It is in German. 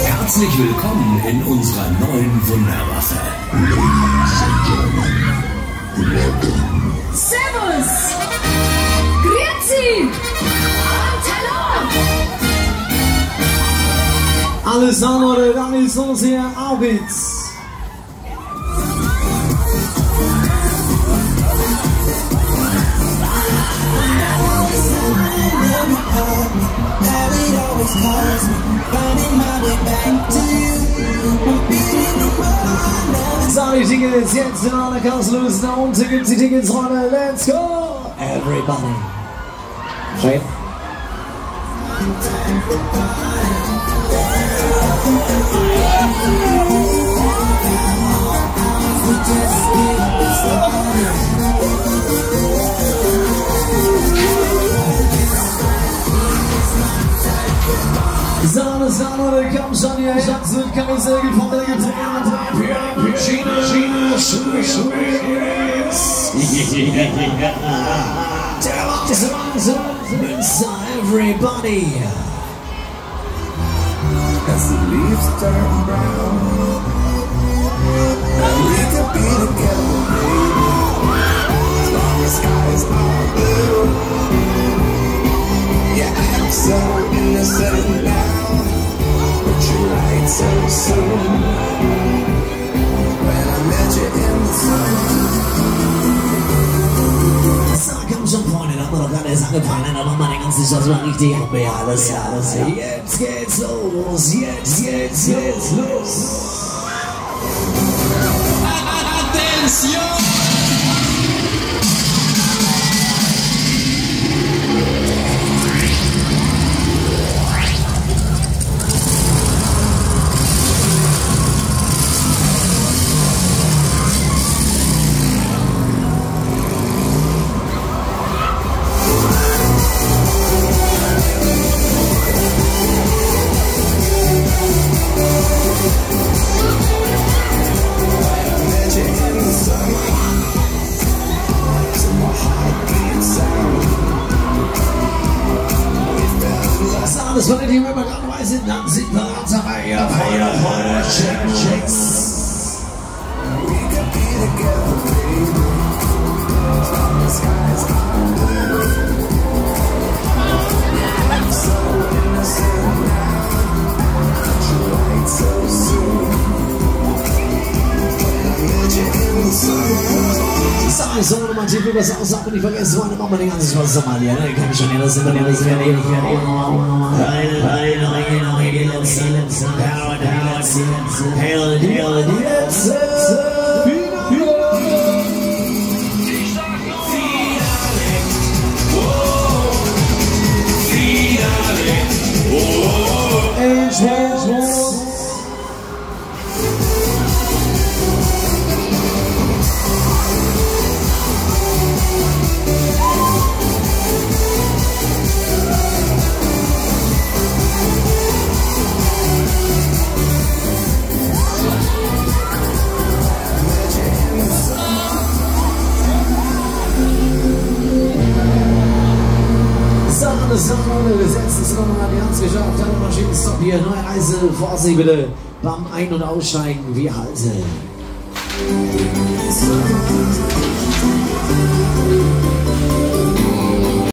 Herzlich willkommen in unserer neuen Wunderwaffe. Servus! Grüezi! Und hallo! Alles andere, dann ist unser Arbeit. So, die Tickets jetzt in aller Kasse lösen. Da unten gibt es die Tickets, Freunde. Let's go! Everybody. Schön. Sahne, komm schon hier, Schatz wird Karussell gefahren, Schiene, Münster, everybody. As the leaves turn brown, and we could be together, baby, as long as skies are blue. Yeah, I'm so innocent now, but you lied so soon. When I met you in the sun. So, komm schon, Freunde, da haben wir doch gerade erst angefangen, da machen wir den ganzen Stoff mal richtig ab, ja, alles ja. Jetzt geht's los, jetzt los. Attention! Alles von denen, wenn wir gerade dabei sind, dann sind wir dabei. Ja, Freunde, checks. We could be together, baby, as long as skies are blue. I'm so innocent now, but you lied so soon. When I met you in the sun. Sag ich so, nochmal tief über das Aussagen und nicht vergessen, Freunde, machen wir den ganzen Spaß nochmal hier, ne? Kann ich schon hier, das sind wir nicht, ich werde wir setzen es nochmal an die Hand geschafft, haben Maschinenstopp hier, neue Reise, Vorsicht bitte beim Ein- und Aussteigen, wir halten.